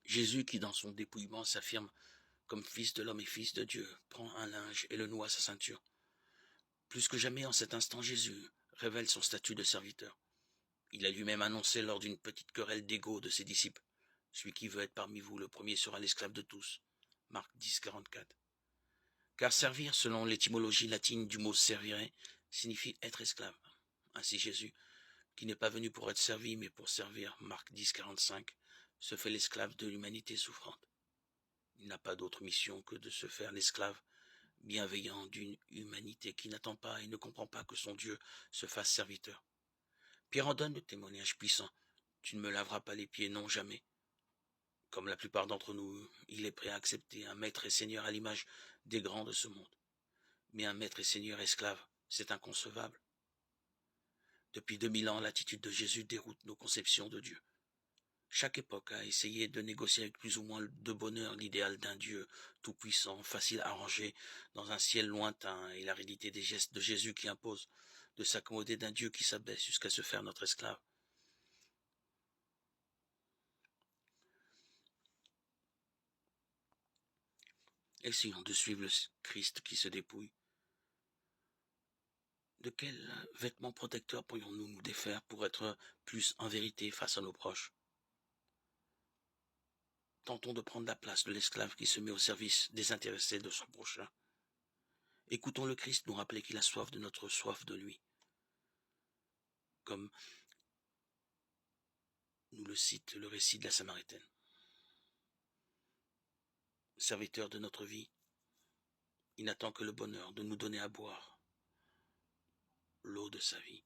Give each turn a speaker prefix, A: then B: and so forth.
A: Jésus qui, dans son dépouillement, s'affirme comme fils de l'homme et fils de Dieu, prend un linge et le noue à sa ceinture. Plus que jamais, en cet instant, Jésus révèle son statut de serviteur. Il a lui-même annoncé lors d'une petite querelle d'ego de ses disciples: celui qui veut être parmi vous, le premier sera l'esclave de tous. Marc 10, 44. Car servir, selon l'étymologie latine du mot servire, signifie être esclave. Ainsi Jésus, qui n'est pas venu pour être servi, mais pour servir, Marc 10, 45, se fait l'esclave de l'humanité souffrante. Il n'a pas d'autre mission que de se faire l'esclave bienveillant d'une humanité qui n'attend pas et ne comprend pas que son Dieu se fasse serviteur. Pierre en donne le témoignage puissant: tu ne me laveras pas les pieds, non, jamais. Comme la plupart d'entre nous, il est prêt à accepter un maître et seigneur à l'image des grands de ce monde. Mais un maître et seigneur esclave, c'est inconcevable. Depuis 2000 ans, l'attitude de Jésus déroute nos conceptions de Dieu. Chaque époque a essayé de négocier avec plus ou moins de bonheur l'idéal d'un Dieu tout-puissant, facile à ranger dans un ciel lointain, et la réalité des gestes de Jésus qui impose de s'accommoder d'un Dieu qui s'abaisse jusqu'à se faire notre esclave. Essayons de suivre le Christ qui se dépouille. De quels vêtements protecteurs pourrions-nous nous défaire pour être plus en vérité face à nos proches? Tentons de prendre la place de l'esclave qui se met au service désintéressé de son prochain. Écoutons le Christ nous rappeler qu'il a soif de notre soif de lui. Comme nous le cite le récit de la Samaritaine. Serviteur de notre vie, il n'attend que le bonheur de nous donner à boire l'eau de sa vie.